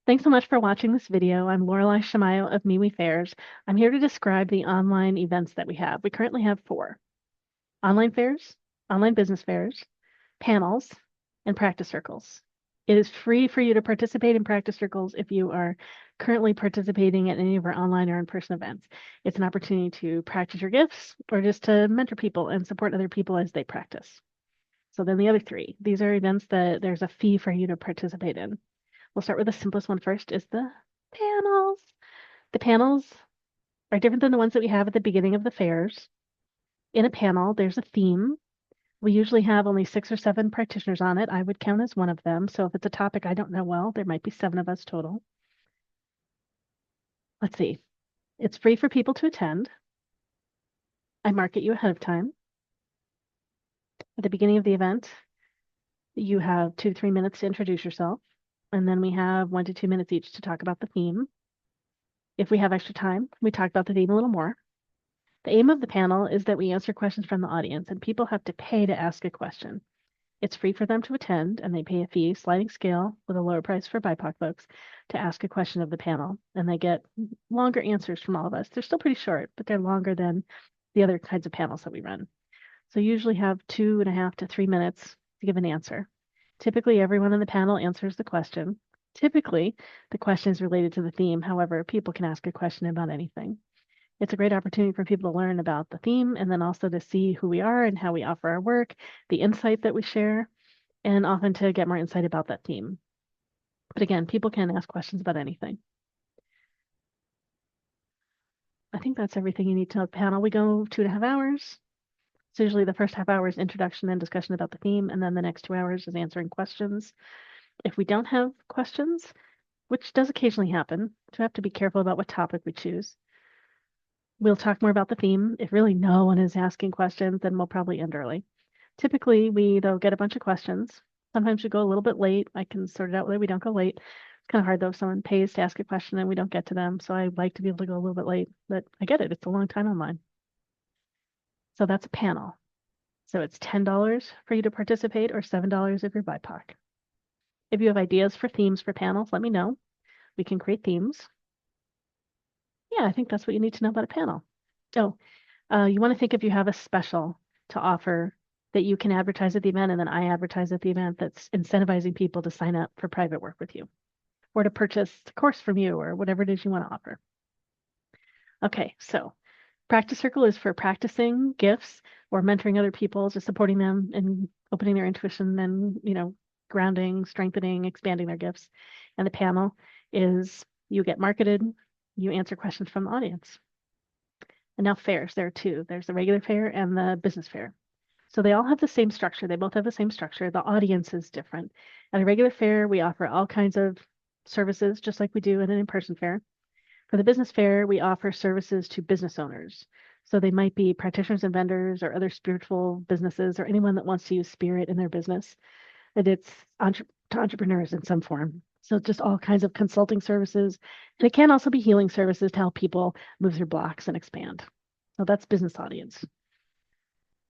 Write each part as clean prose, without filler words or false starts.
Thanks so much for watching this video. I'm Laureli Shamayo of MeWe Fairs. I'm here to describe the online events that we have. We currently have 4: online fairs, online business fairs, panels, and practice circles. It is free for you to participate in practice circles if you are currently participating at any of our online or in-person events. It's an opportunity to practice your gifts or just to mentor people and support other people as they practice. So then the other 3, these are events that there's a fee for you to participate in. We'll start with the simplest one first, is the panels. The panels are different than the ones that we have at the beginning of the fairs. In a panel, there's a theme. We usually have only 6 or 7 practitioners on it. I would count as one of them. So if it's a topic I don't know well, there might be 7 of us total. Let's see. It's free for people to attend. I market you ahead of time. At the beginning of the event, you have 2 to 3 minutes to introduce yourself. And then we have 1 to 2 minutes each to talk about the theme. If we have extra time, we talk about the theme a little more. The aim of the panel is that we answer questions from the audience, and people have to pay to ask a question. It's free for them to attend, and they pay a fee, sliding scale, with a lower price for BIPOC folks, to ask a question of the panel, and they get longer answers from all of us. They're still pretty short, but they're longer than the other kinds of panels that we run. So you usually have 2.5 to 3 minutes to give an answer. Typically, everyone in the panel answers the question. Typically, the question is related to the theme. However, people can ask a question about anything. It's a great opportunity for people to learn about the theme and then also to see who we are and how we offer our work, the insight that we share, and often to get more insight about that theme. But again, people can ask questions about anything. I think that's everything you need to know. Panel, we go 2.5 hours. So usually the first half hour is introduction and discussion about the theme, and then the next 2 hours is answering questions. If we don't have questions, which does occasionally happen, so we have to be careful about what topic we choose. We'll talk more about the theme. If really no one is asking questions, then we'll probably end early. Typically, we, though, get a bunch of questions. Sometimes we go a little bit late. I can sort it out whether we don't go late. It's kind of hard, though, if someone pays to ask a question and we don't get to them. So I like to be able to go a little bit late, but I get it. It's a long time online. So that's a panel. So it's $10 for you to participate or $7 if you're BIPOC. If you have ideas for themes for panels, let me know. We can create themes. Yeah, I think that's what you need to know about a panel. Oh, you want to think if you have a special to offer that you can advertise at the event, and then I advertise at the event, that's incentivizing people to sign up for private work with you or to purchase a course from you or whatever it is you want to offer. Okay, so practice circle is for practicing gifts or mentoring other people, just supporting them and opening their intuition and, grounding, strengthening, expanding their gifts. And the panel is you get marketed, you answer questions from the audience. And now fairs, there are 2. There's the regular fair and the business fair. So they all have the same structure. They both have the same structure. The audience is different. At a regular fair, we offer all kinds of services, just like we do at an in-person fair. For the business fair, we offer services to business owners. So they might be practitioners and vendors or other spiritual businesses or anyone that wants to use spirit in their business. And it's to entrepreneurs in some form. So just all kinds of consulting services. And it can also be healing services to help people move through blocks and expand. So that's business audience.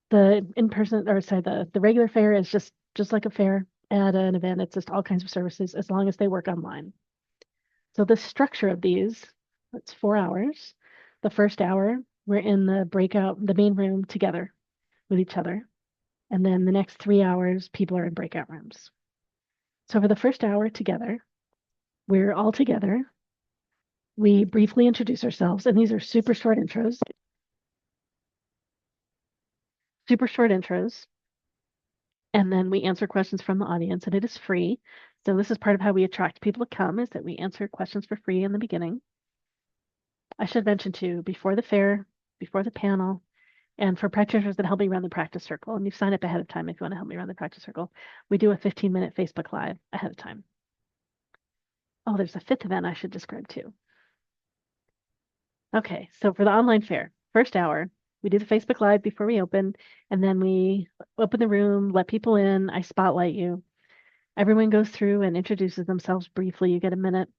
The in-person, or sorry, the regular fair is just like a fair at an event. It's just all kinds of services as long as they work online. So the structure of these, it's 4 hours. The first hour, we're in the main room together with each other. And then the next 3 hours, people are in breakout rooms. So for the first hour together, we're all together. We briefly introduce ourselves, and these are super short intros. And then we answer questions from the audience, and it is free. So this is part of how we attract people to come, is that we answer questions for free in the beginning. I should mention too, before the fair, before the panel, and for practitioners that help me run the practice circle, and you sign up ahead of time if you want to help me run the practice circle, we do a 15-minute Facebook Live ahead of time. Oh, there's a 5th event I should describe too. Okay, so for the online fair, first hour, we do the Facebook Live before we open, and then we open the room, let people in, I spotlight you. Everyone goes through and introduces themselves briefly. You get a minute.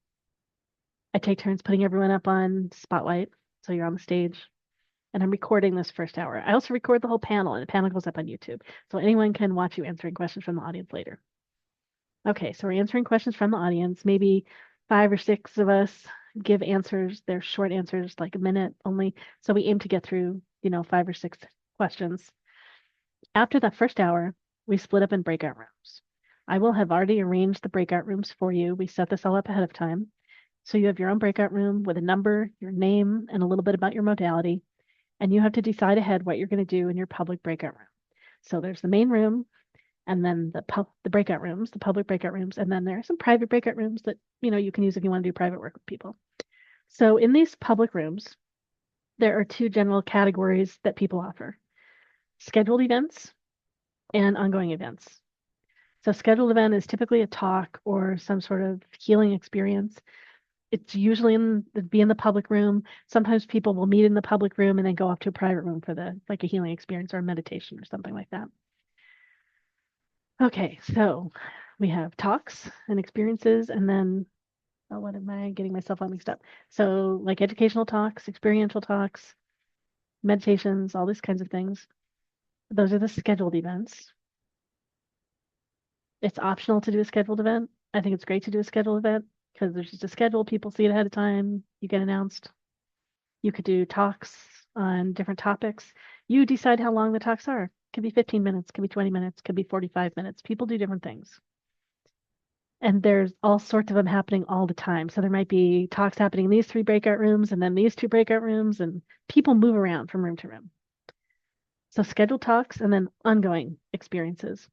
I take turns putting everyone up on spotlight, so you're on the stage. And I'm recording this first hour. I also record the whole panel, and the panel goes up on YouTube. So anyone can watch you answering questions from the audience later. Okay, so we're answering questions from the audience. Maybe 5 or 6 of us give answers. They're short answers, like a minute only. So we aim to get through, 5 or 6 questions. After that first hour, we split up in breakout rooms. I will have already arranged the breakout rooms for you. We set this all up ahead of time. So you have your own breakout room with a number, your name, and a little bit about your modality. And you have to decide ahead what you're going to do in your public breakout room. So there's the main room, and then the breakout rooms, the public breakout rooms, and then there are some private breakout rooms that you can use if you want to do private work with people. So in these public rooms, there are 2 general categories that people offer: scheduled events and ongoing events. So scheduled event is typically a talk or some sort of healing experience. It's usually be in the public room. Sometimes people will meet in the public room and then go off to a private room for like a healing experience or a meditation or something like that. Okay, so we have talks and experiences, and then what am I getting myself all mixed up? So like educational talks, experiential talks, meditations, all these kinds of things. Those are the scheduled events. It's optional to do a scheduled event. I think it's great to do a scheduled event because there's just a schedule. People see it ahead of time. You get announced. You could do talks on different topics. You decide how long the talks are. It could be 15 minutes, could be 20 minutes, could be 45 minutes. People do different things. And there's all sorts of them happening all the time. So there might be talks happening in these 3 breakout rooms and then these 2 breakout rooms, and people move around from room to room. So scheduled talks and then ongoing experiences.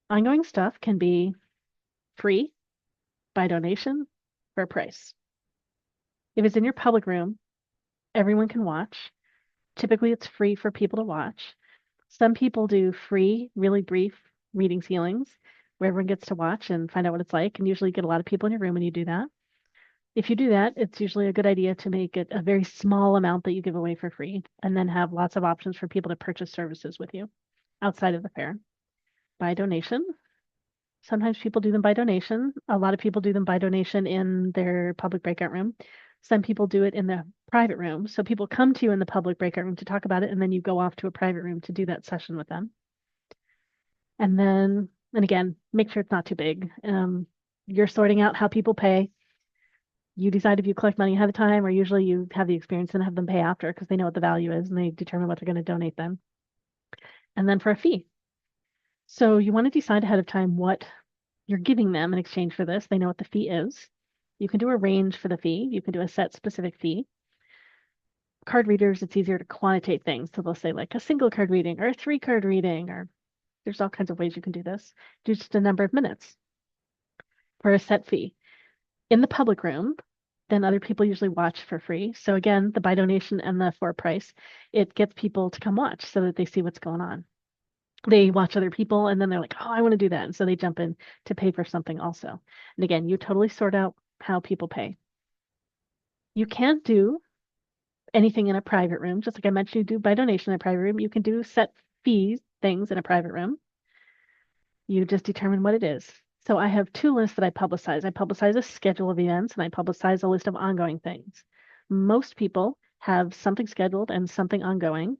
Ongoing stuff can be free, by donation, for a price. If it's in your public room, everyone can watch. Typically, it's free for people to watch. Some people do free, really brief readings, healings, where everyone gets to watch and find out what it's like. And usually you get a lot of people in your room when you do that. If you do that, it's usually a good idea to make it a very small amount that you give away for free, and then have lots of options for people to purchase services with you outside of the fair. By donation. Sometimes people do them by donation. A lot of people do them by donation in their public breakout room. Some people do it in the private room. So people come to you in the public breakout room to talk about it, and then you go off to a private room to do that session with them. And again, make sure it's not too big. You're sorting out how people pay. You decide if you collect money ahead of time, or usually you have the experience and have them pay after because they know what the value is and they determine what they're going to donate then. And then for a fee. So you want to decide ahead of time what you're giving them in exchange for this. They know what the fee is. You can do a range for the fee. You can do a set specific fee. Card readers, it's easier to quantitate things. So they'll say like a single card reading or a 3 card reading, or there's all kinds of ways you can do this. Do just a number of minutes for a set fee. In the public room, then other people usually watch for free. So again, the by donation and the for price, it gets people to come watch so that they see what's going on. They watch other people and then they're like, oh, I want to do that. And so they jump in to pay for something also. And again, you totally sort out how people pay. You can't do anything in a private room. Just like I mentioned, you do by donation in a private room. You can do set fees things in a private room. You just determine what it is. So I have 2 lists that I publicize. I publicize a schedule of events and I publicize a list of ongoing things. Most people have something scheduled and something ongoing.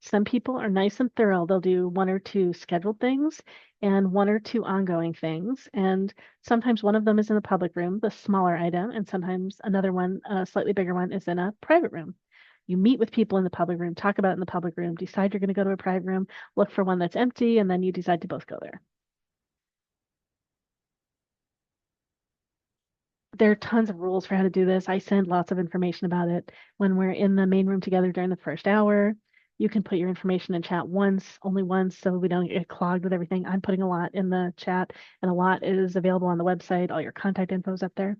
Some people are nice and thorough. They'll do 1 or 2 scheduled things and 1 or 2 ongoing things. And sometimes one of them is in the public room, the smaller item, and sometimes another one, a slightly bigger one, is in a private room. You meet with people in the public room, talk about it in the public room, decide you're going to go to a private room, look for one that's empty, and then you decide to both go there. There are tons of rules for how to do this. I send lots of information about it when we're in the main room together during the first hour. You can put your information in chat once, only once, so we don't get clogged with everything. I'm putting a lot in the chat, and a lot is available on the website. All your contact info is up there.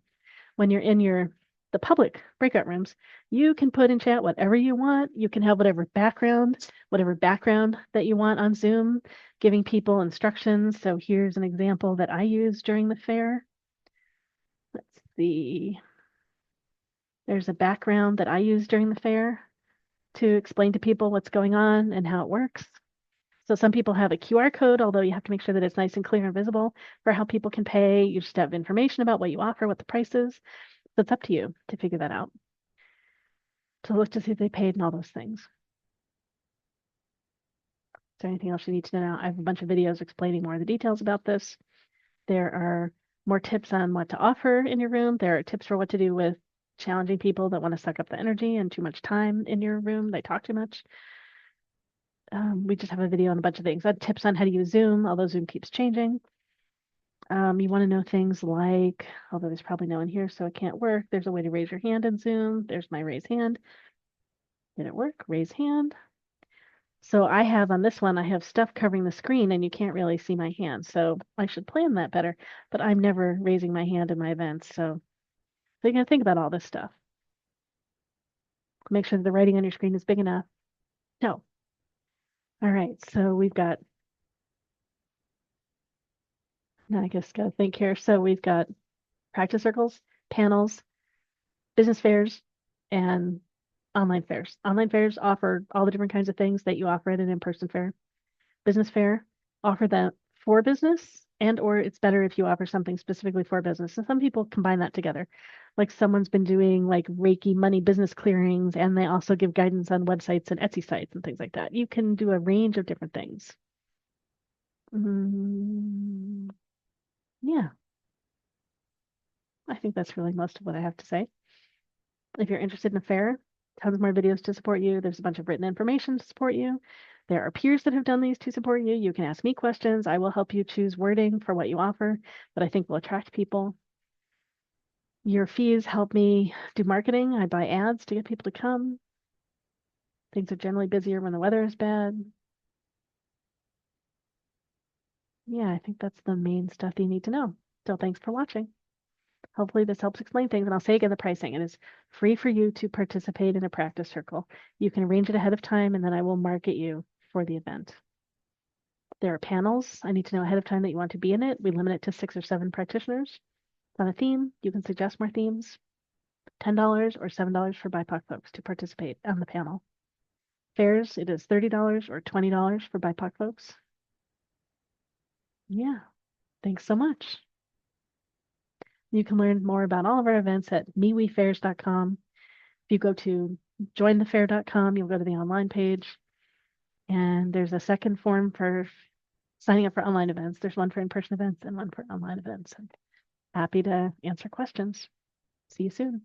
When you're in the public breakout rooms, you can put in chat whatever you want. You can have whatever background that you want on Zoom, giving people instructions. So here's an example that I use during the fair. Let's see. There's a background that I use during the fair to explain to people what's going on and how it works. So some people have a QR code, although you have to make sure that it's nice and clear and visible for how people can pay. You just have information about what you offer, what the price is. So it's up to you to figure that out. To look to see if they paid and all those things. Is there anything else you need to know now? I have a bunch of videos explaining more of the details about this. There are more tips on what to offer in your room. There are tips for what to do with challenging people that want to suck up the energy and too much time in your room. They talk too much. We just have a video on a bunch of things. Tips on how to use Zoom, although Zoom keeps changing. You want to know things like, although there's probably no one here, so it can't work. There's a way to raise your hand in Zoom. There's my raise hand. Did it work? Raise hand. So I have on this one, I have stuff covering the screen and you can't really see my hand. So I should plan that better, but I'm never raising my hand in my events. So you got to think about all this stuff. Make sure that the writing on your screen is big enough. No. All right. So we've got, now I guess got to think here. So we've got practice circles, panels, business fairs, and online fairs. Online fairs offer all the different kinds of things that you offer at an in-person fair. Business fair offer that for business, and or it's better if you offer something specifically for business. And some people combine that together. Like someone's been doing like Reiki money business clearings, and they also give guidance on websites and Etsy sites and things like that. You can do a range of different things. Yeah, I think that's really most of what I have to say. If you're interested in a fair, tons more videos to support you. There's a bunch of written information to support you. There are peers that have done these to support you. You can ask me questions. I will help you choose wording for what you offer that I think will attract people. Your fees help me do marketing. I buy ads to get people to come. Things are generally busier when the weather is bad. Yeah, I think that's the main stuff you need to know. So thanks for watching. Hopefully this helps explain things. And I'll say again, the pricing. It is free for you to participate in a practice circle. You can arrange it ahead of time, and then I will market you for the event. There are panels. I need to know ahead of time that you want to be in it. We limit it to 6 or 7 practitioners. On a theme, you can suggest more themes. $10 or $7 for BIPOC folks to participate on the panel. Fairs, it is $30 or $20 for BIPOC folks. Yeah, thanks so much. You can learn more about all of our events at MeWeFairs.com. If you go to jointhefair.com, you'll go to the online page, and there's a second form for signing up for online events. There's one for in-person events and one for online events. I'm happy to answer questions. See you soon.